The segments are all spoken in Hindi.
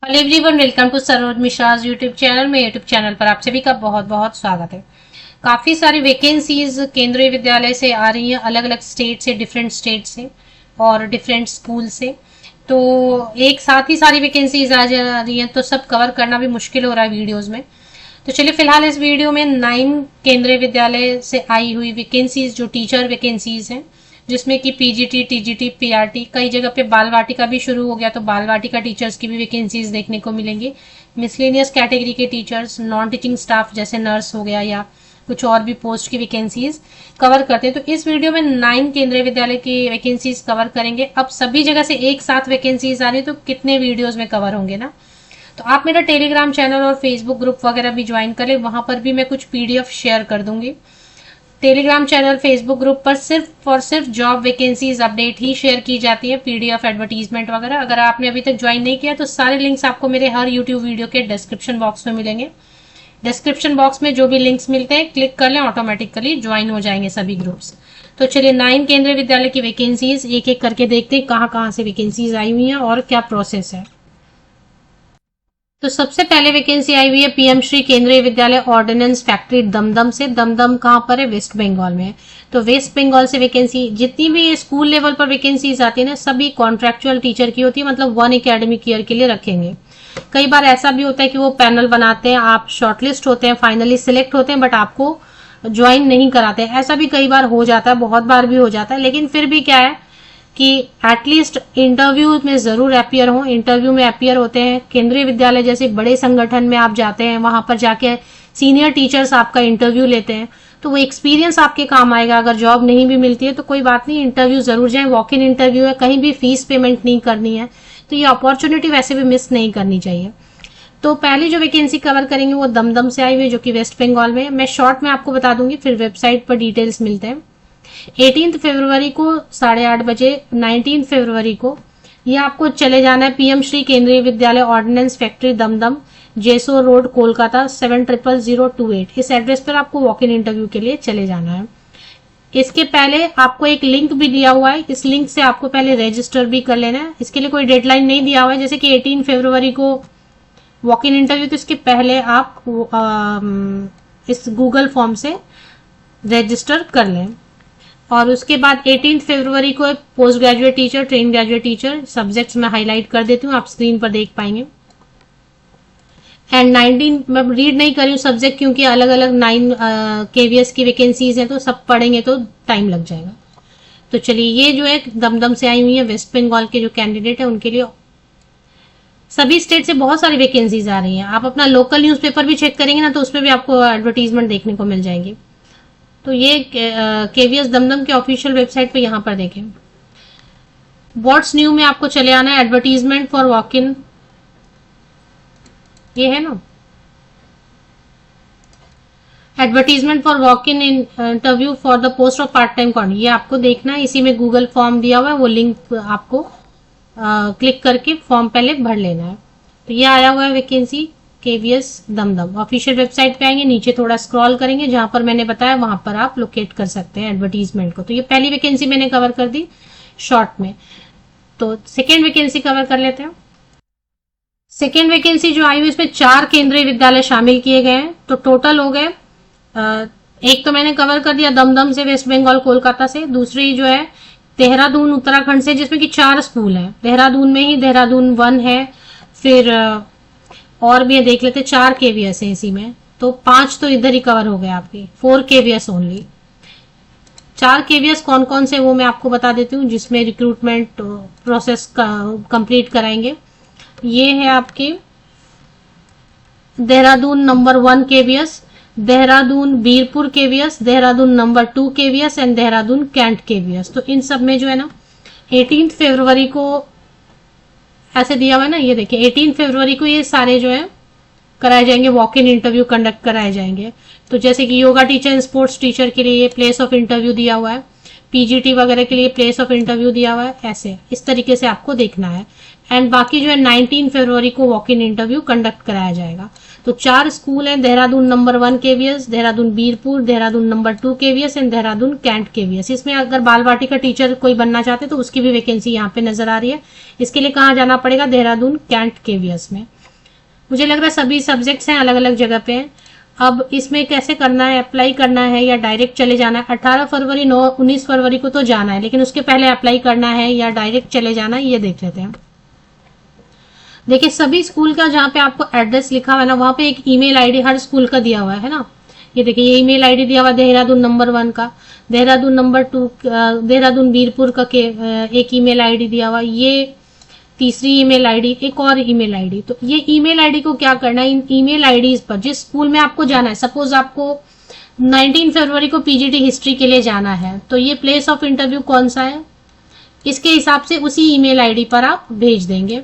Hello everyone, welcome to Saroj Mishra's YouTube channel में। यूट्यूब चैनल पर आप सभी का बहुत बहुत स्वागत है। काफी सारी वैकेंसीज केंद्रीय विद्यालय से आ रही हैं, अलग अलग स्टेट से, डिफरेंट स्टेट से और डिफरेंट स्कूल से। तो एक साथ ही सारी वैकेंसीज आ जा रही हैं, तो सब कवर करना भी मुश्किल हो रहा है वीडियोज में। तो चलिए फिलहाल इस वीडियो में 9 केंद्रीय विद्यालय से आई हुई वैकेंसीज, जो टीचर वैकेंसीज हैं, जिसमें कि पीजीटी, टीजीटी, पीआरटी, कई जगह पे बाल वाटिका भी शुरू हो गया, तो बाल वाटिका टीचर्स की भी वैकेंसीज देखने को मिलेंगी। मिसलेनियस कैटेगरी के टीचर्स, नॉन टीचिंग स्टाफ जैसे नर्स हो गया या कुछ और भी पोस्ट की वैकेंसीज कवर करते हैं। तो इस वीडियो में 9 केंद्रीय विद्यालय की वैकेंसीज कवर करेंगे। अब सभी जगह से एक साथ वैकेंसीज आ रही है, तो कितने वीडियोज में कवर होंगे ना। तो आप मेरा टेलीग्राम चैनल और फेसबुक ग्रुप वगैरह भी ज्वाइन कर ले, वहां पर भी मैं कुछ पीडीएफ शेयर कर दूंगी। टेलीग्राम चैनल, फेसबुक ग्रुप पर सिर्फ और सिर्फ जॉब वैकेंसीज अपडेट ही शेयर की जाती है, पीडीएफ, एडवर्टीजमेंट वगैरह। अगर आपने अभी तक ज्वाइन नहीं किया तो सारे लिंक्स आपको मेरे हर यूट्यूब वीडियो के डिस्क्रिप्शन बॉक्स में मिलेंगे। डिस्क्रिप्शन बॉक्स में जो भी लिंक्स मिलते हैं क्लिक कर लें, ऑटोमेटिकली ज्वाइन हो जाएंगे सभी ग्रुप्स। तो चलिए 9 केंद्रीय विद्यालय की वैकेंसीज एक एक करके देखते हैं, कहाँ कहाँ से वैकेंसीज आई हुई हैं और क्या प्रोसेस है। तो सबसे पहले वैकेंसी आई हुई है पीएम श्री केंद्रीय विद्यालय ऑर्डिनेंस फैक्ट्री दमदम से। दमदम कहाँ पर है? वेस्ट बंगाल में है। तो वेस्ट बंगाल से वैकेंसी, जितनी भी स्कूल लेवल पर वैकेंसीज आती है ना, सभी कॉन्ट्रेक्चुअल टीचर की होती है, मतलब 1 एकेडमिक ईयर के लिए रखेंगे। कई बार ऐसा भी होता है कि वो पैनल बनाते हैं, आप शॉर्टलिस्ट होते हैं, फाइनली सिलेक्ट होते हैं, बट आपको ज्वाइन नहीं कराते। ऐसा भी कई बार हो जाता है, बहुत बार भी हो जाता है। लेकिन फिर भी क्या है कि एटलीस्ट इंटरव्यू में जरूर अपियर हो। इंटरव्यू में अपियर होते हैं, केंद्रीय विद्यालय जैसे बड़े संगठन में आप जाते हैं, वहां पर जाके सीनियर टीचर्स आपका इंटरव्यू लेते हैं, तो वो एक्सपीरियंस आपके काम आएगा। अगर जॉब नहीं भी मिलती है तो कोई बात नहीं, इंटरव्यू जरूर जाए। वॉक इन इंटरव्यू है, कहीं भी फीस पेमेंट नहीं करनी है, तो ये अपॉर्चुनिटी वैसे भी मिस नहीं करनी चाहिए। तो पहली जो वैकेंसी कवर करेंगे वो दमदम से आई हुई है, जो कि वेस्ट बंगाल में। मैं शॉर्ट में आपको बता दूंगी, फिर वेबसाइट पर डिटेल्स मिलते हैं। 18 फरवरी को 8:30 बजे, 19 फरवरी को ये आपको चले जाना है पीएम श्री केंद्रीय विद्यालय ordnance factory Dumdum, जेसो road, Kolkata 700028। इस एड्रेस पर आपको वॉक इन इंटरव्यू के लिए चले जाना है। इसके पहले आपको एक लिंक भी दिया हुआ है, इस लिंक से आपको पहले रजिस्टर भी कर लेना है। इसके लिए कोई डेडलाइन नहीं दिया हुआ है, जैसे कि 18 फरवरी को वॉक इन इंटरव्यू, तो इसके पहले आप इस गूगल फॉर्म से रजिस्टर कर लें। और उसके बाद 18 फरवरी को post graduate teacher, train graduate teacher, subjects में हाईलाइट कर देती हूँ, आप स्क्रीन पर देख पाएंगे। एंड 19 मैं रीड नहीं कर रही हूँ सब्जेक्ट, क्योंकि अलग अलग 9 केवीएस की वैकेंसीज हैं, तो सब पढ़ेंगे तो टाइम लग जाएगा। तो चलिए, ये जो है दमदम से आई हुई है, वेस्ट बंगाल के जो कैंडिडेट है उनके लिए। सभी स्टेट से बहुत सारी वैकेंसीज आ रही हैं। आप अपना लोकल न्यूज़पेपर भी चेक करेंगे ना, तो उसमें भी आपको एडवर्टीजमेंट देखने को मिल जाएंगी। तो ये केवीएस दमदम के ऑफिशियल वेबसाइट पे यहां पर देखें। व्हाट्स न्यू में आपको चले आना है, एडवर्टीजमेंट फॉर वॉक इन, ये है ना, advertisement for walk in interview for the post of part time coordinator, ये आपको देखना है। इसी में गूगल फॉर्म दिया हुआ है, वो लिंक आपको क्लिक करके फॉर्म पहले भर लेना है। तो ये आया हुआ है vacancy KVS Dumdum. Official website पे आएंगे, नीचे थोड़ा स्क्रॉल करेंगे, जहां पर मैंने बताया वहां पर आप लोकेट कर सकते हैं एडवर्टीजमेंट को। तो ये पहली वैकेंसी मैंने कवर कर दी शॉर्ट में। तो सेकेंड वैकेंसी कवर कर लेते हैं। सेकेंड वैकेंसी जो आई हुई, इसमें 4 केंद्रीय विद्यालय शामिल किए गए हैं, तो टोटल हो गए, एक तो मैंने कवर कर दिया दमदम से, वेस्ट बंगाल कोलकाता से। दूसरी जो है देहरादून उत्तराखंड से, जिसमें कि 4 स्कूल हैं। देहरादून में ही देहरादून 1 है, फिर और भी देख लेते, 4 केवीएस है इसी में, तो 5 तो इधर ही कवर हो गए आपके, 4 केवीएस ओनली। 4 केवीएस कौन कौन से वो मैं आपको बता देती हूँ, जिसमें रिक्रूटमेंट प्रोसेस कंप्लीट कराएंगे। ये है आपके Dehradun number 1 KVS, Dehradun Birpur KVS, Dehradun number 2 KVS and Dehradun cantt KVS. तो इन सब में जो है ना 18 फरवरी को ऐसे दिया हुआ है ना, ये देखिए 18 फरवरी को ये सारे जो है कराए जाएंगे, वॉक इन इंटरव्यू कंडक्ट कराए जाएंगे। तो जैसे कि yoga teacher and sports teacher के लिए ये प्लेस ऑफ इंटरव्यू दिया हुआ है, पीजीटी वगैरह के लिए प्लेस ऑफ इंटरव्यू दिया हुआ है, ऐसे इस तरीके से आपको देखना है। एंड बाकी जो है 19 फरवरी को वॉक इन इंटरव्यू कंडक्ट कराया जाएगा। तो 4 स्कूल हैं, Dehradun number 1 KVS, Dehradun Birpur, Dehradun number 2 KVS and Dehradun cantt KVS. इसमें अगर बाल वाटिका टीचर कोई बनना चाहते तो उसकी भी वैकेंसी यहाँ पे नजर आ रही है। इसके लिए कहाँ जाना पड़ेगा? देहरादून कैंट केवीएस में। मुझे लग रहा है सभी सब्जेक्ट्स हैं, अलग अलग जगह पे हैं। अब इसमें कैसे करना है, अप्लाई करना है या डायरेक्ट चले जाना है? 18 फरवरी 19 फरवरी को तो जाना है, लेकिन उसके पहले अप्लाई करना है या डायरेक्ट चले जाना है, ये देख लेते हैं। देखिए सभी स्कूल का जहाँ पे आपको एड्रेस लिखा हुआ है ना, वहां पे एक ईमेल आईडी हर स्कूल का दिया हुआ है ना। ये देखिए ये ईमेल आईडी दिया हुआ है देहरादून नंबर 1 का, देहरादून नंबर 2, देहरादून वीरपुर का एक ईमेल आईडी दिया हुआ। ये तीसरी ईमेल आईडी, एक और ईमेल आईडी। तो ये ईमेल आईडी को क्या करना है, इन ईमेल आईडीज पर जिस स्कूल में आपको जाना है, सपोज आपको 19 फरवरी को पीजीटी हिस्ट्री के लिए जाना है, तो ये प्लेस ऑफ इंटरव्यू कौन सा है, इसके हिसाब से उसी ईमेल आईडी पर आप भेज देंगे।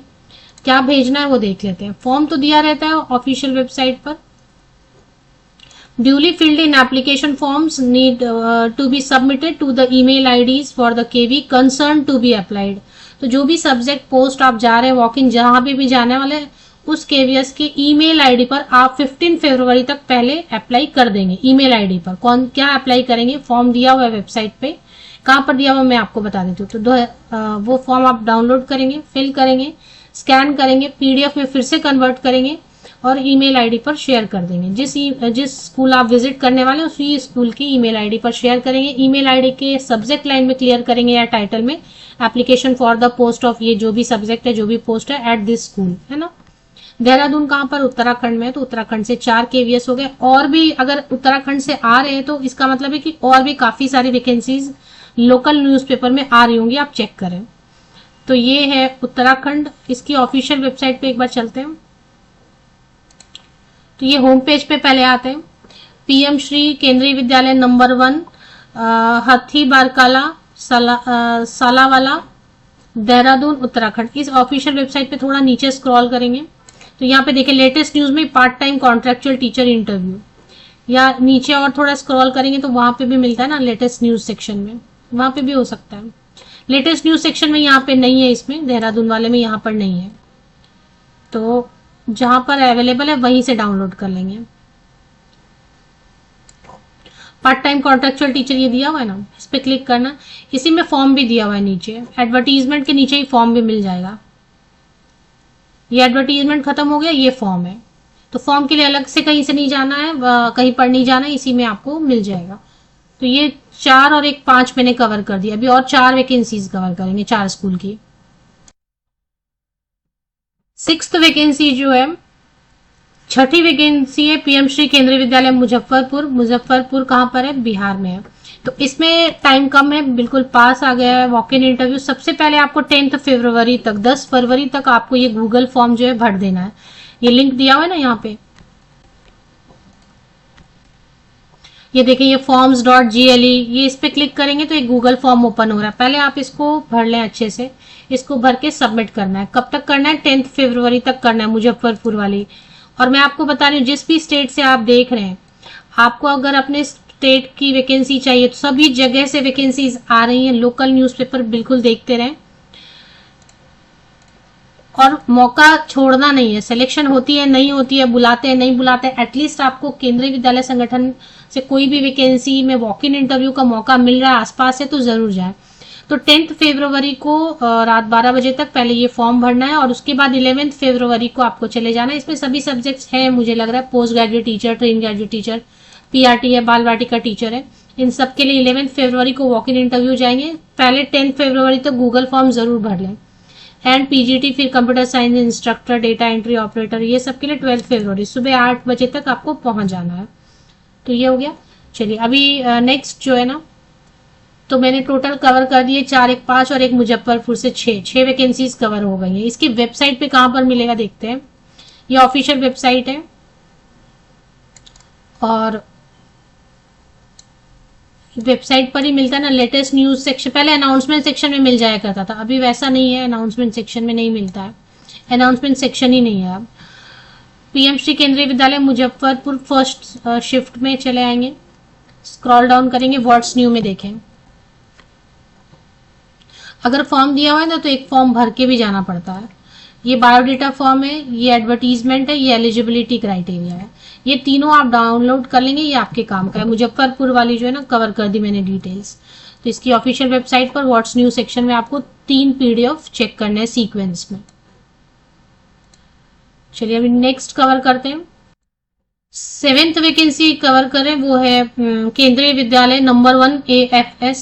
क्या भेजना है वो देख लेते हैं। फॉर्म तो दिया रहता है ऑफिशियल वेबसाइट पर। Duly filled in application forms need to be submitted to the email IDs for the KV concern to be applied. तो जो भी सब्जेक्ट पोस्ट आप जा रहे हैं, वॉक इन जहां भी जाने वाले, उस केवीएस के ईमेल आईडी पर आप 15 फरवरी तक पहले अप्लाई कर देंगे। ईमेल आईडी पर कौन क्या अप्लाई करेंगे, फॉर्म दिया हुआ है वेबसाइट पे, कहां पर दिया हुआ मैं आपको बता देती हूँ। तो वो फॉर्म आप डाउनलोड करेंगे, फिल करेंगे, स्कैन करेंगे, पीडीएफ में फिर से कन्वर्ट करेंगे और ईमेल आईडी पर शेयर कर देंगे। जिस स्कूल आप विजिट करने वाले उसी स्कूल की ईमेल आईडी पर शेयर करेंगे। ईमेल आईडी के सब्जेक्ट लाइन में क्लियर करेंगे या टाइटल में application for the post of, ये जो भी सब्जेक्ट है, जो भी पोस्ट है, एट दिस स्कूल, है ना। देहरादून कहां पर, उत्तराखंड में है, तो उत्तराखंड से 4 केवीएस हो गए। और भी अगर उत्तराखंड से आ रहे हैं तो इसका मतलब है कि और भी काफी सारी वैकेंसीज लोकल न्यूज़पेपर में आ रही होंगी, आप चेक करें। तो ये है उत्तराखंड, इसकी ऑफिशियल वेबसाइट पे एक बार चलते हैं। तो ये होम पेज पे पहले आते हैं। पीएम श्री केंद्रीय विद्यालय नंबर 1, हाथी बारकाला, सालावाला, देहरादून, उत्तराखंड। इस ऑफिशियल वेबसाइट पे थोड़ा नीचे स्क्रॉल करेंगे तो यहाँ पे देखिए लेटेस्ट न्यूज में part time contractual teacher interview, या नीचे और थोड़ा स्क्रॉल करेंगे तो वहां पे भी मिलता है ना लेटेस्ट न्यूज सेक्शन में, वहां पे भी हो सकता है। लेटेस्ट न्यूज सेक्शन में यहाँ पे नहीं है, इसमें देहरादून वाले में यहाँ पर नहीं है, तो जहां पर अवेलेबल है वहीं से डाउनलोड कर लेंगे। पार्ट टाइम कॉन्ट्रेक्चुअल टीचर ये दिया हुआ है ना, इस पे क्लिक करना। इसी में फॉर्म भी दिया हुआ है नीचे, एडवर्टीजमेंट के नीचे ही फॉर्म भी मिल जाएगा। ये एडवर्टीजमेंट खत्म हो गया, ये फॉर्म है। तो फॉर्म के लिए अलग से कहीं से नहीं जाना है, कहीं पर नहीं जाना है, इसी में आपको मिल जाएगा। तो ये 4 और 1 5 मैंने कवर कर दिया। अभी और 4 वैकेंसीज कवर करेंगे, 4 स्कूल की। 6th वैकेंसी जो है, 6ठी वैकेंसी है पीएम श्री केंद्रीय विद्यालय मुजफ्फरपुर। मुजफ्फरपुर कहां पर है, बिहार में है। तो इसमें टाइम कम है, बिल्कुल पास आ गया है। वॉक इन इंटरव्यू सबसे पहले आपको 10 फरवरी तक, 10 फरवरी तक आपको ये गूगल फॉर्म जो है भर देना है। ये लिंक दिया हुआ है ना यहाँ पे, ये देखिए ये forms.gle, ये इस पे क्लिक करेंगे तो एक गूगल फॉर्म ओपन हो रहा है। पहले आप इसको भर लें अच्छे से, इसको भर के सबमिट करना है। कब तक करना है, 10 फरवरी तक करना है, मुजफ्फरपुर वाली। और मैं आपको बता रही हूँ जिस भी स्टेट से आप देख रहे हैं, आपको अगर अपने स्टेट की वैकेंसी चाहिए तो सभी जगह से वैकेंसीज आ रही हैं। लोकल न्यूज़पेपर बिल्कुल देखते रहें और मौका छोड़ना नहीं है। सिलेक्शन होती है नहीं होती है, बुलाते हैं नहीं बुलाते हैं, एटलीस्ट आपको केंद्रीय विद्यालय संगठन से कोई भी वैकेंसी में वॉक इन इंटरव्यू का मौका मिल रहा है आसपास है तो जरूर जाए। तो 10 फरवरी को रात 12 बजे तक पहले ये फॉर्म भरना है और उसके बाद 11 फरवरी को आपको चले जाना है। इसमें सभी सब्जेक्ट्स हैं, मुझे लग रहा है post graduate teacher, train graduate teacher, PRT है, बाल वाटिका टीचर है। इन सब के लिए 11 फरवरी को वॉक इन इंटरव्यू जाएंगे। पहले 10 फरवरी तक गूगल फॉर्म जरूर भर लें। एंड पीजीटी, फिर computer science instructor, data entry operator, ये सब के लिए 12 फरवरी सुबह 8 बजे तक आपको पहुंच जाना है। तो ये हो गया। चलिए अभी नेक्स्ट जो है ना, तो मैंने टोटल कवर कर दिए 4, 1 5 और 1 मुजफ्फरपुर से 6 वैकेंसीज कवर हो गई हैं। इसकी वेबसाइट पे कहां पर मिलेगा देखते हैं। ये ऑफिशियल वेबसाइट है और वेबसाइट पर ही मिलता है ना लेटेस्ट न्यूज सेक्शन। पहले अनाउंसमेंट सेक्शन में मिल जाया करता था, अभी वैसा नहीं है, अनाउंसमेंट सेक्शन में नहीं मिलता है, अनाउंसमेंट सेक्शन ही नहीं है अब। पीएम श्री केंद्रीय विद्यालय मुजफ्फरपुर फर्स्ट शिफ्ट में चले आएंगे, स्क्रॉल डाउन करेंगे, व्हाट्स न्यू में देखें। अगर फॉर्म दिया हुआ है ना तो एक फॉर्म भर के भी जाना पड़ता है। ये बायोडेटा फॉर्म है, ये एडवर्टीजमेंट है, ये एलिजिबिलिटी क्राइटेरिया है। ये तीनों आप डाउनलोड कर लेंगे, ये आपके काम का है। मुजफ्फरपुर वाली जो है ना कवर कर दी मैंने डिटेल्स। तो इसकी ऑफिशियल वेबसाइट पर व्हाट्स न्यू सेक्शन में आपको 3 पीडीएफ चेक करने हैं सीक्वेंस में। चलिए अभी नेक्स्ट कवर करते हैं। 7th वैकेंसी कवर करें, वो है केंद्रीय विद्यालय नंबर 1 AFS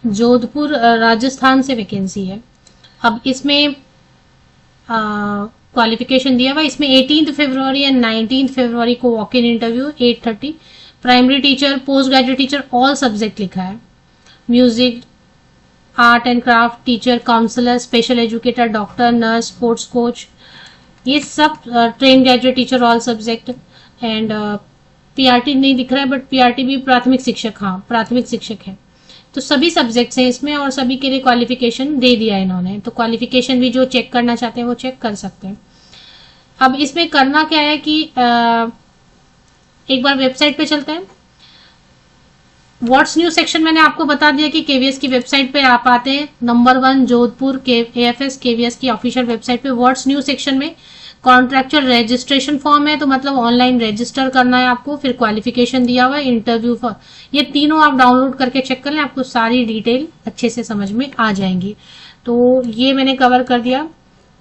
जोधपुर राजस्थान से वैकेंसी है। अब इसमें क्वालिफिकेशन दिया हुआ, इसमें 18 फरवरी एंड 19 फरवरी को walk in interview 8:30। Primary teacher, post graduate teacher, all subject लिखा है। Music, art and craft teacher, counsellor, special educator, doctor, nurse, sports coach, ये सब trained graduate teacher all subject. And PRT नहीं दिख रहा है, बट पीआरटी भी प्राथमिक शिक्षक, हाँ प्राथमिक शिक्षक है। तो सभी सब्जेक्ट्स हैं इसमें और सभी के लिए क्वालिफिकेशन दे दिया है इन्होंने। तो क्वालिफिकेशन भी जो चेक करना चाहते हैं वो चेक कर सकते हैं। अब इसमें करना क्या है कि एक बार वेबसाइट पे चलते हैं। व्हाट्स न्यू सेक्शन मैंने आपको बता दिया कि केवीएस की वेबसाइट पे आप आते हैं, नंबर 1 जोधपुर AFS केवीएस की ऑफिशियल वेबसाइट पे। व्हाट्स न्यू सेक्शन में कॉन्ट्रेक्चुअल रजिस्ट्रेशन फॉर्म है, तो मतलब ऑनलाइन रजिस्टर करना है आपको। फिर क्वालिफिकेशन दिया हुआ है, इंटरव्यू फॉर, ये तीनों आप डाउनलोड करके चेक कर लें, आपको सारी डिटेल अच्छे से समझ में आ जाएंगी। तो ये मैंने कवर कर दिया,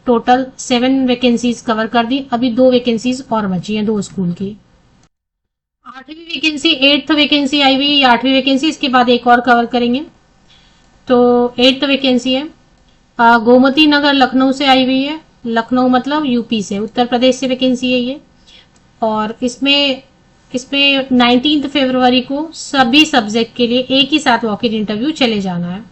टोटल 7 वैकेंसीज कवर कर दी। अभी 2 वैकेंसीज और बची हैं, 2 स्कूल की। 8वीं वैकेंसी, 8th वैकेंसी आई हुई, 8वीं वैकेंसी, इसके बाद एक और कवर करेंगे। तो 8th वैकेंसी है गोमती नगर लखनऊ से आई हुई है। लखनऊ मतलब यूपी से, उत्तर प्रदेश से वैकेंसी है ये। और इसमें 19 फरवरी को सभी सब्जेक्ट के लिए एक ही साथ वॉक इन इंटरव्यू चले जाना है,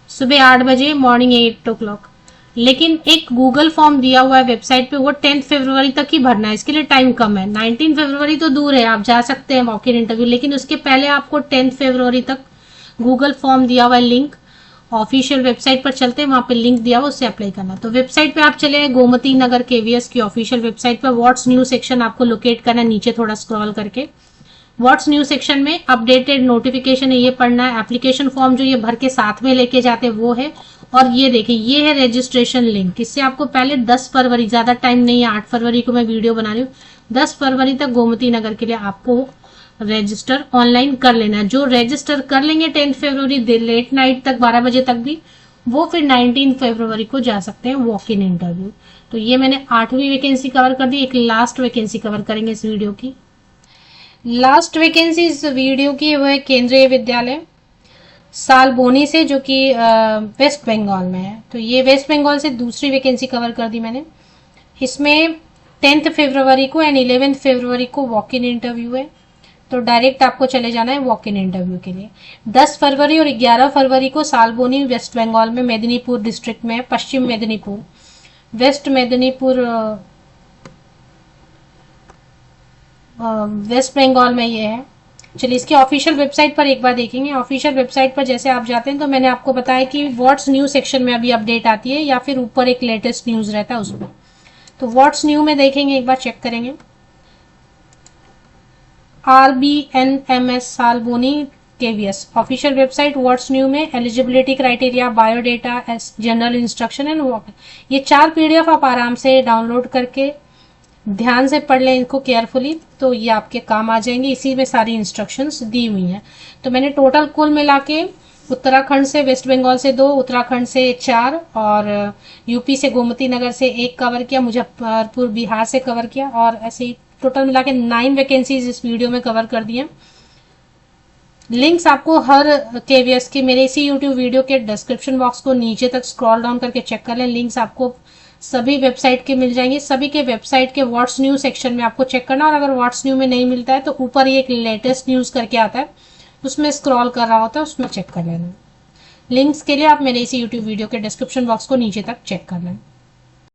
सुबह 8 बजे, मॉर्निंग 8 o'clock। लेकिन एक गूगल फॉर्म दिया हुआ है वेबसाइट पे, वो 10 फरवरी तक ही भरना है, इसके लिए टाइम कम है। 19 फरवरी तो दूर है, आप जा सकते हैं वॉक इन इंटरव्यू, लेकिन उसके पहले आपको 10 फरवरी तक गूगल फॉर्म दिया हुआ है, लिंक ऑफिशियल वेबसाइट पर चलते हैं, वहां पे लिंक दिया हुआ, उससे अप्लाई करना। तो वेबसाइट पे आप चले गोमती नगर केवीएस की ऑफिशियल वेबसाइट पर, व्हाट्स न्यू सेक्शन आपको लोकेट करना है, नीचे थोड़ा स्क्रॉल करके। व्हाट्स न्यू सेक्शन में अपडेटेड नोटिफिकेशन है, ये पढ़ना है। एप्लीकेशन फॉर्म जो ये भर के साथ में लेके जाते हैं वो है। और ये देखिए, ये है रजिस्ट्रेशन लिंक। इससे आपको पहले 10 फरवरी, ज्यादा टाइम नहीं है, 8 फरवरी को मैं वीडियो बना रही हूँ, 10 फरवरी तक गोमती नगर के लिए आपको रजिस्टर ऑनलाइन कर लेना है। जो रजिस्टर कर लेंगे 10 फरवरी लेट नाइट तक, 12 बजे तक भी, वो फिर 19 फरवरी को जा सकते हैं वॉक इन इंटरव्यू। तो ये मैंने 8वीं वैकेंसी कवर कर दी। एक लास्ट वैकेंसी कवर करेंगे इस वीडियो की। लास्ट वैकेंसी इस वीडियो की वो है केंद्रीय विद्यालय सालबोनी से, जो कि वेस्ट बंगाल में है। तो ये वेस्ट बंगाल से दूसरी वैकेंसी कवर कर दी मैंने। इसमें 10 फरवरी को एंड 11 फरवरी को वॉक इन इंटरव्यू है, तो डायरेक्ट आपको चले जाना है वॉक इन इंटरव्यू के लिए। 10 फरवरी और 11 फरवरी को सालबोनी वेस्ट बंगाल में, मेदिनीपुर डिस्ट्रिक्ट में, पश्चिम मेदिनीपुर, वेस्ट मेदिनीपुर, वेस्ट बंगाल में ये है। चलिए इसकी ऑफिशियल वेबसाइट पर एक बार देखेंगे। ऑफिशियल वेबसाइट पर जैसे आप जाते हैं, तो मैंने आपको बताया कि व्हाट्स न्यू सेक्शन में अभी अपडेट आती है, या फिर ऊपर एक लेटेस्ट न्यूज रहता है उसमें। तो व्हाट्स न्यू में देखेंगे, एक बार चेक करेंगे। RBNMS Salboni KVS official website, what's new में eligibility criteria, biodata, general instruction and walk. ये 4 PDF आप आराम से डाउनलोड करके ध्यान से पढ़ लें इनको केयरफुली, तो ये आपके काम आ जाएंगे। इसी में सारी इंस्ट्रक्शंस दी हुई हैं। तो मैंने टोटल कुल मिला के उत्तराखंड से, वेस्ट बंगाल से 2, उत्तराखंड से 4 और यूपी से गोमती नगर से 1 कवर किया, मुजफ्फरपुर बिहार से कवर किया, और ऐसे ही टोटल मिला के 9 वैकेंसीज इस वीडियो में कवर कर दिए। लिंक्स आपको हर केवीएस के मेरे इसी यूट्यूब वीडियो के डिस्क्रिप्शन बॉक्स को नीचे तक स्क्रॉल डाउन करके चेक कर लें। लिंक्स आपको सभी वेबसाइट के मिल जाएंगे। सभी के वेबसाइट के व्हाट्स न्यू सेक्शन में आपको चेक करना, और अगर व्हाट्स न्यू में नहीं मिलता है तो ऊपर ही एक लेटेस्ट न्यूज करके आता है, उसमें स्क्रॉल कर रहा होता है, उसमें चेक कर लेना। लिंक्स के लिए आप मेरे इसी यूट्यूब वीडियो के डिस्क्रिप्शन बॉक्स को नीचे तक चेक कर लें।